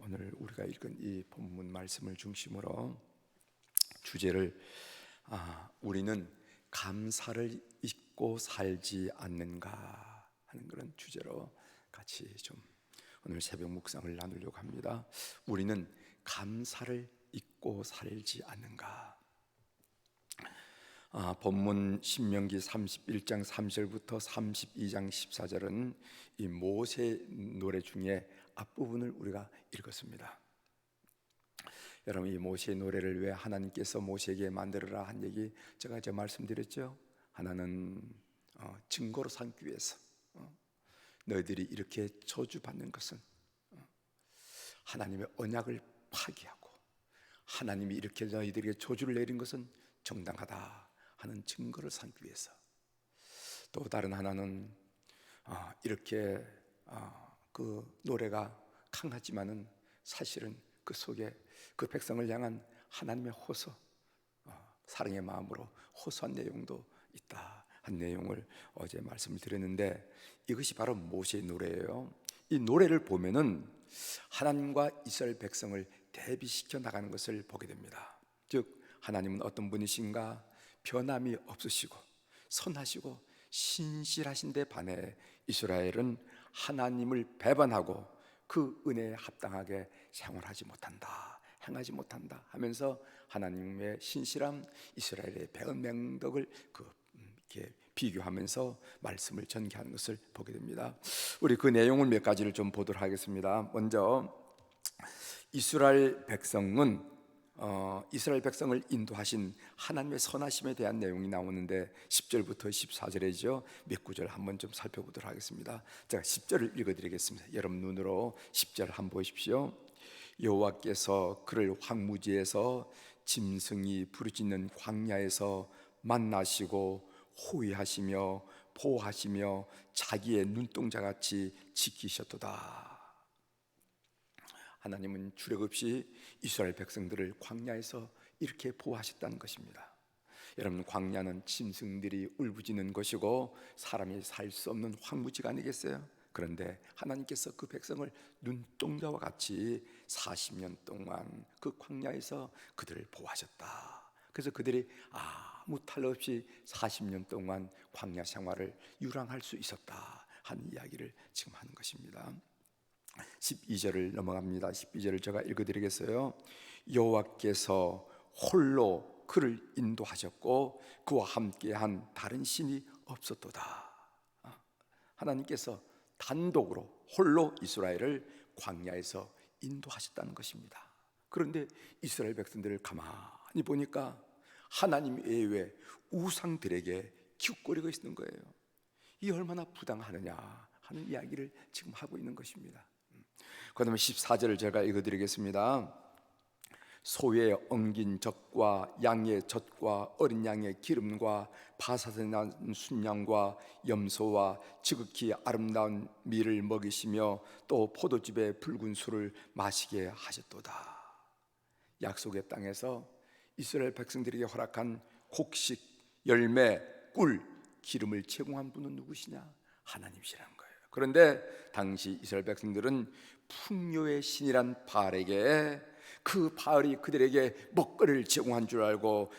오늘 우리가 읽은 이 본문 말씀을 중심으로 주제를 우리는 감사를 잊고 살지 않는가 하는 그런 주제로 같이 좀 오늘 새벽 묵상을 나누려고 합니다. 우리는 감사를 잊고 살지 않는가. 본문 신명기 31장 3절부터 32장 14절은 이 모세 노래 중에 앞부분을 우리가 읽었습니다. 여러분, 이 모세 노래를 왜 하나님께서 모세에게 만들어라 한 얘기 제가 말씀드렸죠. 하나는 증거로 삼기 위해서, 너희들이 이렇게 저주받는 것은 하나님의 언약을 파기하고 하나님이 이렇게 너희들에게 저주를 내린 것은 정당하다 하는 증거를 삼기 위해서, 또 다른 하나는 이렇게 그 노래가 강하지만은 사실은 그 속에 그 백성을 향한 하나님의 호소, 사랑의 마음으로 호소한 내용도 있다 한 내용을 어제 말씀을 드렸는데, 이것이 바로 모세의 노래예요. 이 노래를 보면은 하나님과 이스라엘 백성을 대비시켜 나가는 것을 보게 됩니다. 즉 하나님은 어떤 분이신가? 변함이 없으시고 선하시고 신실하신 데 반해 이스라엘은 하나님을 배반하고 그 은혜에 합당하게 생활하지 못한다, 행하지 못한다 하면서 하나님의 신실함, 이스라엘의 배은 맹덕을 이렇게 비교하면서 말씀을 전개하는 것을 보게 됩니다. 우리 그 내용을 몇 가지를 좀 보도록 하겠습니다. 먼저 이스라엘 백성은 이스라엘 백성을 인도하신 하나님의 선하심에 대한 내용이 나오는데 10절부터 14절이죠. 몇 구절 한번 좀 살펴보도록 하겠습니다. 제가 10절을 읽어드리겠습니다. 여러분 눈으로 10절 한번 보십시오. 여호와께서 그를 황무지에서 짐승이 부르짖는 광야에서 만나시고 호위하시며 보호하시며 자기의 눈동자같이 지키셨도다. 하나님은 주력 없이 이스라엘 백성들을 광야에서 이렇게 보호하셨다는 것입니다. 여러분, 광야는 짐승들이 울부짖는 것이고 사람이 살 수 없는 황무지가 아니겠어요? 그런데 하나님께서 그 백성을 눈동자와 같이 40년 동안 그 광야에서 그들을 보호하셨다. 그래서 그들이 아무 탈 없이 40년 동안 광야 생활을 유랑할 수 있었다 하는 이야기를 지금 하는 것입니다. 12절을 넘어갑니다. 12절을 제가 읽어드리겠어요. 여호와께서 홀로 그를 인도하셨고 그와 함께한 다른 신이 없었도다. 하나님께서 단독으로 홀로 이스라엘을 광야에서 인도하셨다는 것입니다. 그런데 이스라엘 백성들을 가만히 보니까 하나님 외에 우상들에게 기웃거리고 있는 거예요. 이 얼마나 부당하느냐 하는 이야기를 지금 하고 있는 것입니다. 그 다음에 14절을 제가 읽어드리겠습니다. 소의 엉긴 젖과 양의 젖과 어린 양의 기름과 바사에 난 순양과 염소와 지극히 아름다운 밀을 먹이시며 또 포도즙의 붉은 술을 마시게 하셨도다. 약속의 땅에서 이스라엘 백성들에게 허락한 곡식, 열매, 꿀, 기름을 제공한 분은 누구시냐? 하나님이시라는 거예요. 그런데 당시 이스라엘 백성들은 풍요의 신이란 바알에게, 그 바알이 그들에게 먹거리를 제공한 줄 알고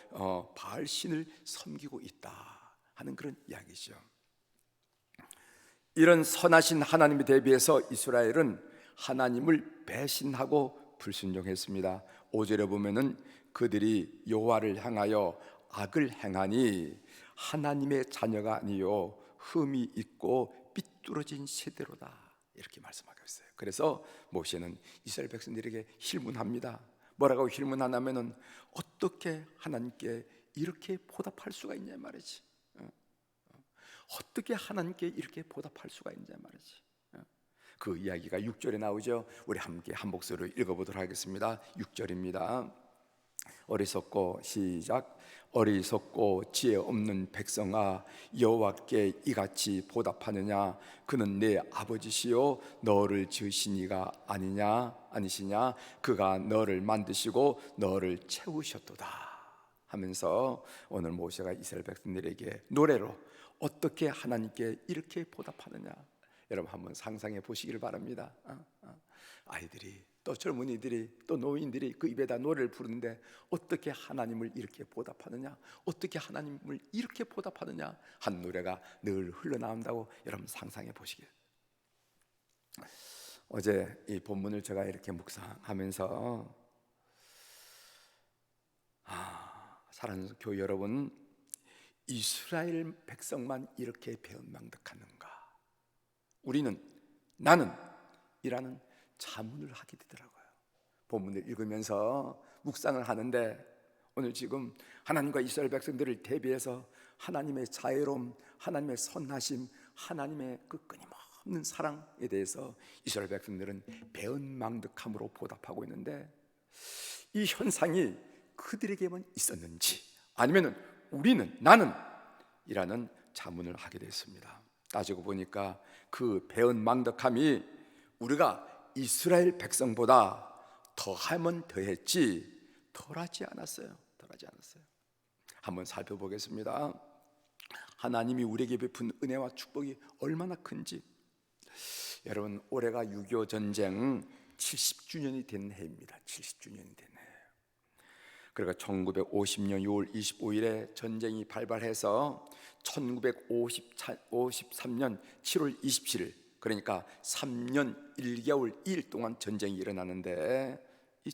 바알 신을 섬기고 있다 하는 그런 이야기죠. 이런 선하신 하나님에 대비해서 이스라엘은 하나님을 배신하고 불순종했습니다. 5절에 보면은 그들이 여호와를 향하여 악을 행하니 하나님의 자녀가 아니요 흠이 있고 삐뚤어진 세대로다, 이렇게 말씀하고 있어요. 그래서 모세는 이스라엘 백성들에게 힐문합니다. 뭐라고 힐문하냐면은 어떻게 하나님께 이렇게 보답할 수가 있냐 말이지. 어떻게 하나님께 이렇게 보답할 수가 있냐 말이지. 그 이야기가 6절에 나오죠. 우리 함께 한 목소리로 읽어보도록 하겠습니다. 6절입니다. 어리석고 시작. 어리석고 지혜 없는 백성아, 여호와께 이같이 보답하느냐? 그는 내 아버지시요 너를 지으신 이가 아니시냐? 그가 너를 만드시고 너를 채우셨도다 하면서 오늘 모세가 이스라엘 백성들에게 노래로 어떻게 하나님께 이렇게 보답하느냐, 여러분 한번 상상해 보시기를 바랍니다. 아이들이 또 젊은이들이 또 노인들이 그 입에다 노래를 부르는데 어떻게 하나님을 이렇게 보답하느냐, 어떻게 하나님을 이렇게 보답하느냐 한 노래가 늘 흘러나온다고 여러분 상상해 보시길. 어제 이 본문을 제가 이렇게 묵상하면서 사랑하는 교회 여러분, 이스라엘 백성만 이렇게 배은망덕하는가? 우리는, 나는 이라는 자문을 하게 되더라고요. 본문을 읽으면서 묵상을 하는데 오늘 지금 하나님과 이스라엘 백성들을 대비해서 하나님의 자애로움, 하나님의 선하심, 하나님의 그 끊임없는 사랑에 대해서 이스라엘 백성들은 배은망덕함으로 보답하고 있는데, 이 현상이 그들에게만 있었는지 아니면 우리는, 나는 이라는 자문을 하게 됐습니다. 따지고 보니까 그 배은망덕함이 우리가 이스라엘 백성보다 더하면 더했지 덜하지 않았어요. 한번 살펴보겠습니다. 하나님이 우리에게 베푼 은혜와 축복이 얼마나 큰지. 여러분, 올해가 6.25 전쟁 70주년이 된 해입니다. 70주년이 된 해. 그러니까 1950년 6월 25일에 전쟁이 발발해서 1953년 7월 27일, 그러니까 3년 1개월 2일 동안 전쟁이 일어나는데, 이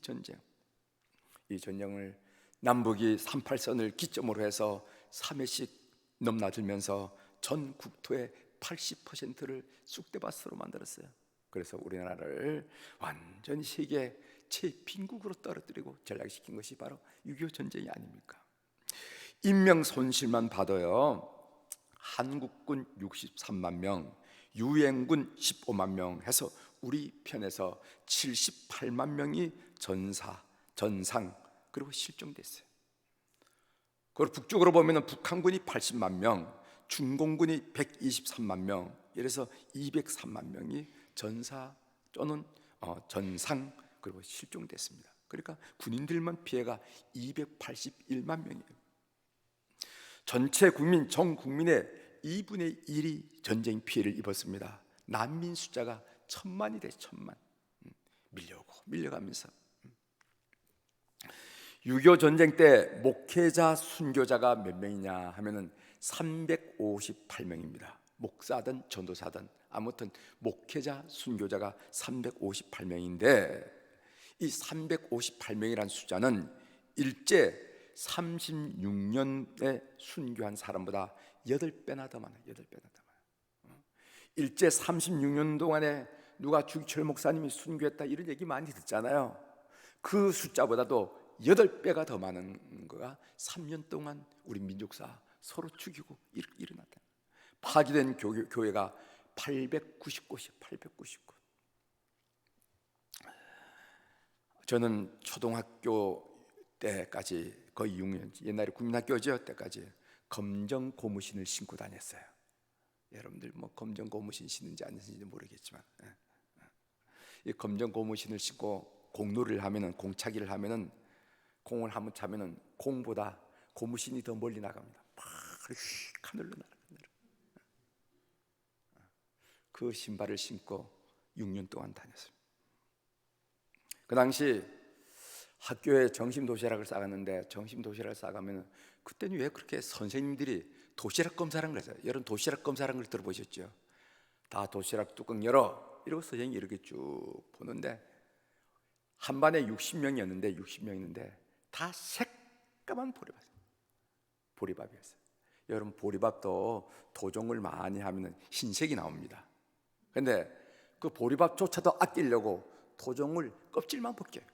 전쟁을 남북이 38선을 기점으로 해서 3회씩 넘나들면서 전 국토의 80%를 쑥대밭으로 만들었어요. 그래서 우리나라를 완전히 세계 최빈국으로 떨어뜨리고 전락시킨 것이 바로 6.25 전쟁이 아닙니까? 인명 손실만 봐도요, 한국군 63만 명, 유엔군 15만 명 해서 우리 편에서 78만 명이 전상 그리고 실종됐어요. 그리고 북쪽으로 보면 북한군이 80만 명, 중공군이 123만 명, 이래서 203만 명이 전사 또는 전상 그리고 실종됐습니다. 그러니까 군인들만 피해가 281만 명이에요. 전체 국민, 전 국민의 2분의 1이 전쟁 피해를 입었습니다. 난민 숫자가 1000만이 돼, 1000만. 밀려가면서 6.25 전쟁 때 목회자, 순교자가 몇 명이냐 하면은 358명입니다. 목사든 전도사든 아무튼 목회자, 순교자가 358명인데, 이 358명이란 숫자는 일제 36년에 순교한 사람보다 8배나 더 많아요. 8배나 더 많아요. 일제 36년 동안에 누가 주기철 목사님이 순교했다 이런 얘기 많이 듣잖아요. 그 숫자보다도 8배가 더 많은 거가 3년 동안 우리 민족사 서로 죽이고 일어났다. 파괴된 교회가 890곳이에요. 890곳. 저는 초등학교 때까지 거의 6년, 옛날에 국민학교죠, 때까지 검정 고무신을 신고 다녔어요. 여러분들 뭐 검정 고무신 신는지 안 신는지 모르겠지만, 이 검정 고무신을 신고 공놀이를 하면은, 공차기를 하면은, 공을 한번 차면은 공보다 고무신이 더 멀리 나갑니다. 막 하늘로 날아. 그 신발을 신고 6년 동안 다녔어요. 그 당시 학교에 점심 도시락을 싸갔는데, 점심 도시락을 싸가면 그때는 왜 그렇게 선생님들이 도시락 검사라는 걸 했어요. 여러분 도시락 검사라는 걸 들어보셨죠? 다 도시락 뚜껑 열어 이러고 선생님이 이렇게 쭉 보는데, 한 반에 60명이었는데 다 새까만 보리밥이었어요. 여러분 보리밥도 도종을 많이 하면 흰색이 나옵니다. 근데 그 보리밥조차도 아끼려고 도종을 껍질만 벗겨요.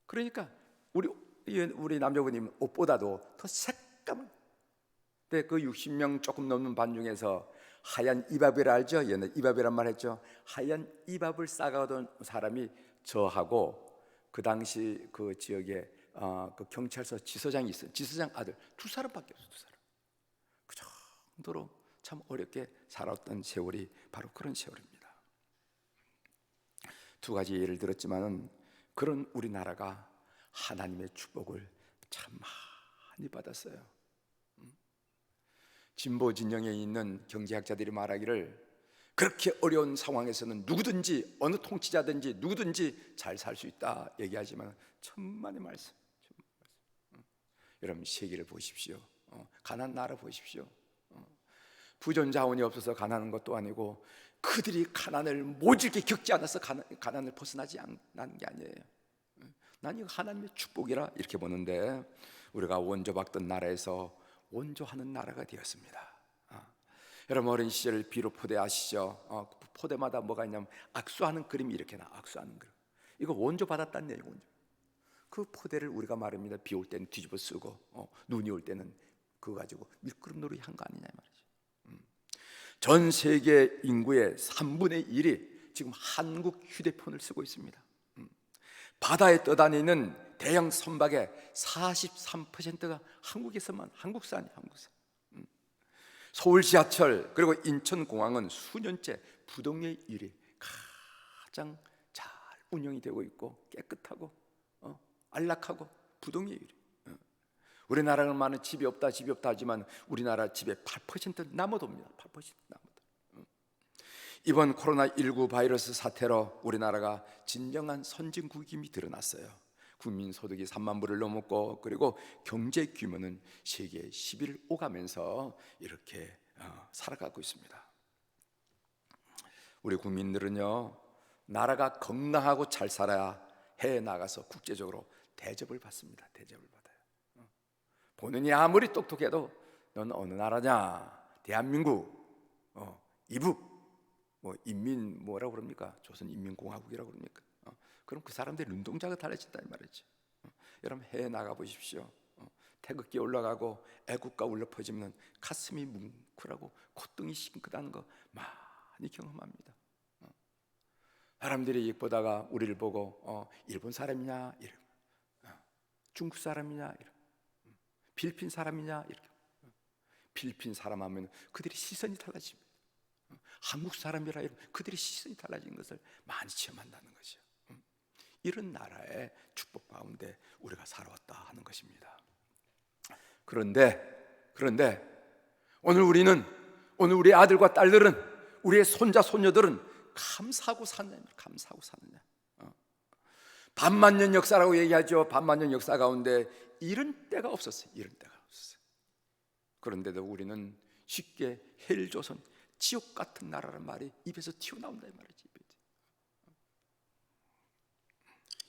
그러니까 우리 남자분님 옷보다도 더 새까만. 근데 그 60명 조금 넘는 반 중에서 하얀 이밥이라 알죠? 옛날 이밥이란 말 했죠. 하얀 이밥을 싸가던 사람이 저하고, 그 당시 그 지역에 그 경찰서 지서장이 있어요. 지서장 아들 2사람밖에 없어요. 2사람. 그 정도로 참 어렵게 살았던 세월이 바로 그런 세월입니다. 두 가지 예를 들었지만은, 그런 우리나라가 하나님의 축복을 참 많이 받았어요. 진보 진영에 있는 경제학자들이 말하기를, 그렇게 어려운 상황에서는 누구든지, 어느 통치자든지 누구든지 잘 살 수 있다 얘기하지만 천만의 말씀. 여러분 세계를 보십시오. 가난한 나라 보십시오. 부전 자원이 없어서 가난한 것도 아니고 그들이 가난을 모질게 겪지 않아서 가난을 벗어나지 않는 게 아니에요. 난 이거 하나님의 축복이라 이렇게 보는데, 우리가 원조받던 나라에서 원조하는 나라가 되었습니다. 여러분 어린 시절 비료 포대 아시죠? 포대마다 뭐가 있냐면 악수하는 그림이 이렇게 나. 악수하는 그림. 이거 원조 받았다는 얘기예요. 원조. 그 포대를 우리가 말입니다. 비 올 때는 뒤집어 쓰고 눈이 올 때는 그거 가지고 밀가루 놀이 한 거 아니냐 말이죠. 전 세계 인구의 3분의 1이 지금 한국 휴대폰을 쓰고 있습니다. 바다에 떠다니는 대형 선박의 43%가 한국에서만, 한국산이에요. 한국산. 서울 지하철 그리고 인천공항은 수년째 부동의 일이 가장 잘 운영이 되고 있고 깨끗하고 안락하고 부동의 일이. 우리나라는 많은 집이 없다 하지만 우리나라 집의 8% 남아도입니다. 8% 남아도. 이번 코로나19 바이러스 사태로 우리나라가 진정한 선진국임이 드러났어요. 국민 소득이 3만 불을 넘었고, 그리고 경제 규모는 세계 10위를 오가면서 이렇게 살아가고 있습니다. 우리 국민들은요, 나라가 건강하고 잘 살아야 해외 나가서 국제적으로 대접을 받습니다. 대접을 받아요. 본인이 아무리 똑똑해도 넌 어느 나라냐? 대한민국, 이북, 인민 뭐라고 그럽니까? 조선인민공화국이라고 그럽니까? 그럼 그 사람들의 눈동자가 달라진다 이 말이죠. 여러분 해외 나가 보십시오. 태극기 올라가고 애국가 울려 퍼지면 가슴이 뭉클하고 콧등이 싱긋하는 거 많이 경험합니다. 사람들이 보다가 우리를 보고 일본 사람이냐 이러고, 중국 사람이냐 이러고, 필리핀 사람이냐 이렇게. 필리핀 사람 하면 그들의 시선이 달라집니다. 한국 사람이라 이러면 그들의 시선이 달라진 것을 많이 체험한다는 것이죠. 이런 나라의 축복 가운데 우리가 살아왔다 하는 것입니다. 그런데 오늘 우리 아들과 딸들은, 우리의 손자 손녀들은 감사하고 사느냐. 반만년 역사라고 얘기하죠. 반만년 역사 가운데 이런 때가 없었어요. 그런데도 우리는 쉽게 헬조선, 지옥 같은 나라란 말이 입에서 튀어나온다 이 말이지.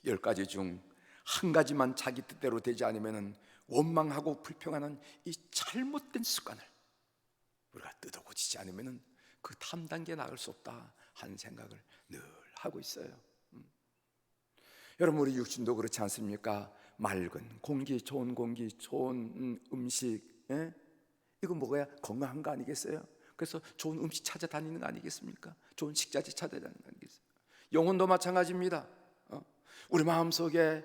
10가지 중 한 가지만 자기 뜻대로 되지 않으면 원망하고 불평하는 이 잘못된 습관을 우리가 뜯어 고치지 않으면 그 다음 단계에 나갈 수 없다 하는 생각을 늘 하고 있어요. 여러분 우리 육신도 그렇지 않습니까? 맑은 공기, 좋은 음식, 이거 먹어야 건강한 거 아니겠어요? 그래서 좋은 음식 찾아다니는 거 아니겠습니까? 좋은 식자재 찾아다니는 거 아니겠어요? 영혼도 마찬가지입니다. 우리 마음속에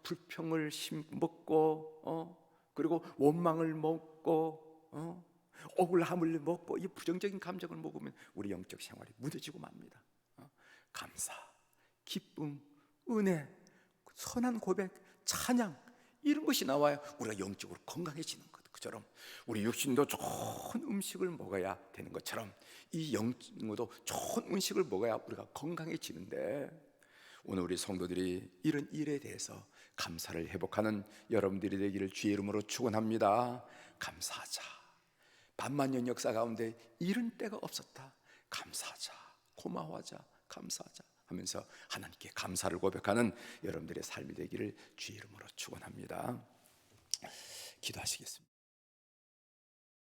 불평을 먹고 그리고 원망을 먹고 억울함을 먹고 이 부정적인 감정을 먹으면 우리 영적 생활이 무뎌지고 맙니다. 감사, 기쁨, 은혜, 선한 고백, 찬양 이런 것이 나와야 우리가 영적으로 건강해지는 것처럼, 우리 육신도 좋은 음식을 먹어야 되는 것처럼 이 영도 좋은 음식을 먹어야 우리가 건강해지는데, 오늘 우리 성도들이 이런 일에 대해서 감사를 회복하는 여러분들이 되기를 주의 이름으로 축원합니다. 감사하자. 반만년 역사 가운데 이런 때가 없었다. 감사하자. 고마워하자. 감사하자 하면서 하나님께 감사를 고백하는 여러분들의 삶이 되기를 주의 이름으로 축원합니다. 기도하시겠습니다.